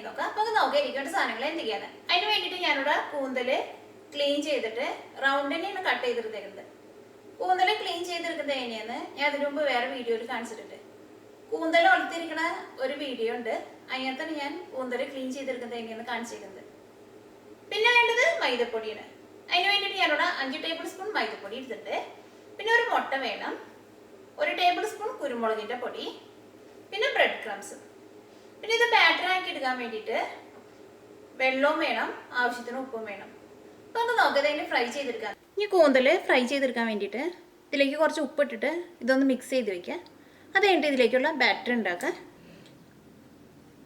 നോക്കാം. അപ്പോൾ നമുക്ക് ഇരിക്കേണ്ട സാധനങ്ങൾ എന്തൊക്കെയാണ്. അതിന് വേണ്ടിയിട്ട് ഞാനിവിടെ കൂന്തൽ ക്ലീൻ ചെയ്തിട്ട് റൗണ്ട് തന്നെയാണ് കട്ട് ചെയ്തെടുത്തേക്കുന്നത്. കൂന്തൽ ക്ലീൻ ചെയ്തെടുക്കുന്നത് എങ്ങനെയാന്ന് ഞാൻ അതിന് മുമ്പ് വേറെ വീഡിയോയിൽ കാണിച്ചിട്ടുണ്ട്. കൂന്തൽ ഒളിത്തിരിക്കണ ഒരു വീഡിയോ ഉണ്ട്, അതിനകത്താണ് ഞാൻ കൂന്തൽ ക്ലീൻ ചെയ്തെടുക്കുന്നത് എങ്ങനെയാന്ന് കാണിച്ചിരിക്കുന്നത്. പിന്നെ വേണ്ടത് മൈദപ്പൊടിയാണ്. അതിന് വേണ്ടിയിട്ട് ഞാനിവിടെ 5 ടേബിൾ സ്പൂൺ മൈദപ്പൊടി എടുത്തിട്ട്, പിന്നെ ഒരു മുട്ട വേണം, 1 ടേബിൾ സ്പൂൺ കുരുമുളകിൻ്റെ പൊടി, പിന്നെ ബ്രെഡ് ക്രംസ്. പിന്നെ ഇത് ബാറ്ററാക്കി എടുക്കാൻ വേണ്ടിയിട്ട് വെള്ളവും വേണം, ആവശ്യത്തിന് ഉപ്പും വേണം. അപ്പോൾ നമുക്ക് നോക്കാം ഇതിനെ ഫ്രൈ ചെയ്തെടുക്കാം. ഇനി കൂന്തൽ ഫ്രൈ ചെയ്തെടുക്കാൻ വേണ്ടിയിട്ട് ഇതിലേക്ക് കുറച്ച് ഉപ്പിട്ടിട്ട് ഇതൊന്ന് മിക്സ് ചെയ്ത് വയ്ക്കുക. അത് കഴിഞ്ഞിട്ട് ഇതിലേക്കുള്ള ബാറ്റർ ഉണ്ടാക്കുക.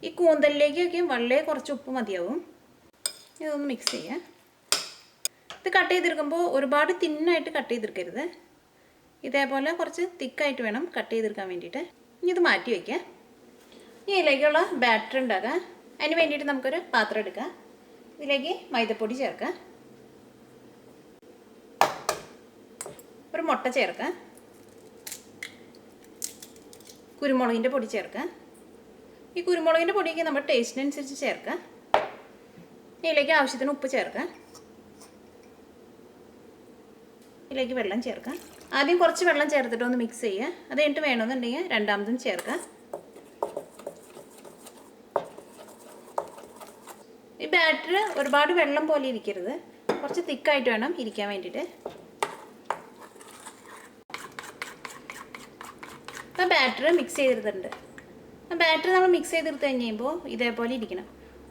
ഈ കൂന്തലിലേക്കൊക്കെ വളരെ കുറച്ച് ഉപ്പ് മതിയാവും. ഇതൊന്ന് മിക്സ് ചെയ്യുക. ഇത് കട്ട് ചെയ്തെടുക്കുമ്പോൾ ഒരുപാട് തിന്നായിട്ട് കട്ട് ചെയ്തെടുക്കരുത്, ഇതേപോലെ കുറച്ച് തിക്കായിട്ട് വേണം കട്ട് ചെയ്തെടുക്കാൻ വേണ്ടിയിട്ട്. ഇനി ഇത് മാറ്റി വയ്ക്കുക. ഇനി ഇതിലേക്കുള്ള ബാറ്റർ ഉണ്ടാക്കുക. അതിന് വേണ്ടിയിട്ട് നമുക്കൊരു പാത്രം എടുക്കുക. ഇതിലേക്ക് മൈദപ്പൊടി ചേർക്കുക, ഒരു മുട്ട ചേർക്കുക, കുരുമുളകിൻ്റെ പൊടി ചേർക്കുക. ഈ കുരുമുളകിൻ്റെ പൊടിയൊക്കെ നമ്മുടെ ടേസ്റ്റിനനുസരിച്ച് ചേർക്കുക. ഇതിലേക്ക് ആവശ്യത്തിന് ഉപ്പ് ചേർക്കുക. ഇതിലേക്ക് വെള്ളം ചേർക്കുക. ആദ്യം കുറച്ച് വെള്ളം ചേർത്തിട്ട് ഒന്ന് മിക്സ് ചെയ്യുക. അത് കഴിഞ്ഞിട്ട് വേണമെന്നുണ്ടെങ്കിൽ രണ്ടാമതും ചേർക്കുക. ഈ ബാറ്റർ ഒരുപാട് വെള്ളം പോലെ ഇരിക്കരുത്, കുറച്ച് തിക്കായിട്ട് വേണം ഇരിക്കാൻ വേണ്ടിയിട്ട്. അപ്പോൾ ബാറ്റർ മിക്സ് ചെയ്തെടുത്തിട്ടുണ്ട്. ആ ബാറ്റർ നമ്മൾ മിക്സ് ചെയ്തെടുത്ത് കഴിയുമ്പോൾ ഇതേപോലെ ഇരിക്കണം.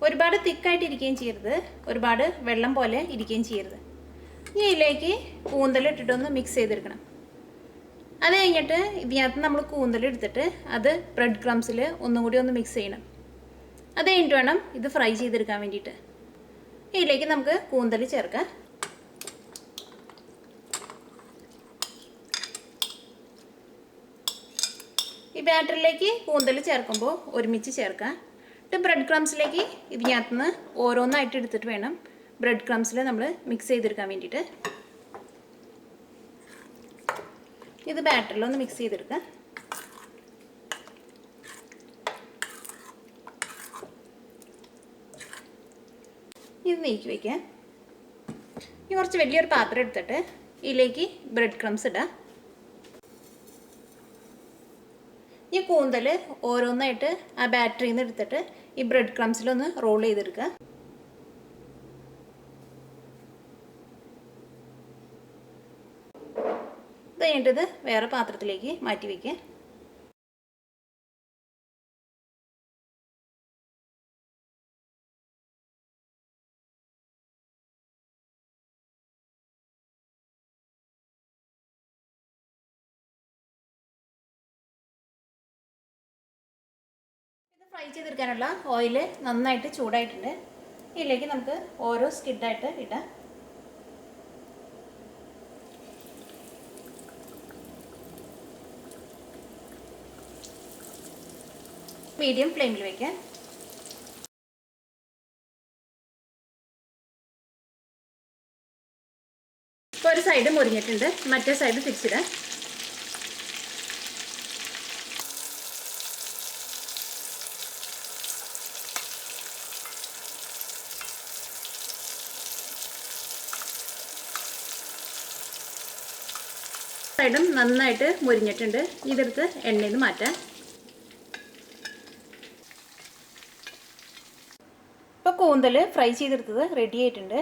ഒരുപാട് തിക്കായിട്ട് ഇരിക്കുകയും ചെയ്യരുത്, ഒരുപാട് വെള്ളം പോലെ ഇരിക്കുകയും ചെയ്യരുത്. ഇനി ഇതിലേക്ക് കൂന്തലിട്ടിട്ടൊന്ന് മിക്സ് ചെയ്തെടുക്കണം. അത് കഴിഞ്ഞിട്ട് ഇതിനകത്ത് നമ്മൾ കൂന്തലെടുത്തിട്ട് അത് ബ്രെഡ് ക്രംസിൽ ഒന്നും കൂടി ഒന്ന് മിക്സ് ചെയ്യണം. അത് കഴിഞ്ഞിട്ട് വേണം ഇത് ഫ്രൈ ചെയ്തെടുക്കാൻ വേണ്ടിയിട്ട്. ഇതിലേക്ക് നമുക്ക് കൂന്തൽ ചേർക്കാം. ഈ ബാറ്ററിലേക്ക് കൂന്തൽ ചേർക്കുമ്പോൾ ഒരുമിച്ച് ചേർക്കാം. എന്നിട്ട് ബ്രെഡ് ക്രംസിലേക്ക് ഇതിനകത്തുനിന്ന് ഓരോന്നായിട്ട് എടുത്തിട്ട് വേണം ബ്രെഡ് ക്രംസിൽ നമ്മൾ മിക്സ് ചെയ്തെടുക്കാൻ വേണ്ടിയിട്ട്. ഇത് ബാറ്ററിലൊന്ന് മിക്സ് ചെയ്തെടുക്കാം. ഇത് നീക്കി വയ്ക്കാം. ഇനി കുറച്ച് വലിയൊരു പാത്രം എടുത്തിട്ട് ഇതിലേക്ക് ബ്രെഡ് ക്രംസ് ഇടാം. ഈ കൂന്തൽ ഓരോന്നായിട്ട് ആ ബാറ്ററിയിൽ നിന്ന് എടുത്തിട്ട് ഈ ബ്രെഡ് ക്രംസിലൊന്ന് റോൾ ചെയ്തെടുക്കുക. ഇത് കഴിഞ്ഞിട്ട് വേറെ പാത്രത്തിലേക്ക് മാറ്റി വയ്ക്കുക. ഫ്രൈ ചെയ്തെടുക്കാനുള്ള ഓയിൽ നന്നായിട്ട് ചൂടായിട്ടുണ്ട്. ഇതിലേക്ക് നമുക്ക് ഓരോ സ്കിഡായിട്ട് ഇടാം. മീഡിയം ഫ്ലെയിമിൽ വയ്ക്കാം. ഇപ്പോൾ ഒരു സൈഡ് മുരിഞ്ഞിട്ടുണ്ട്, മറ്റേ സൈഡ് തിരിച്ചിടാം. സൈഡും നന്നായിട്ട് മുരിഞ്ഞിട്ടുണ്ട്. ഇതെടുത്ത് എണ്ണയിൽ നിന്ന് മാറ്റാം. ഇപ്പോൾ കൂന്തൽ ഫ്രൈ ചെയ്തെടുത്തത് റെഡി ആയിട്ടുണ്ട്.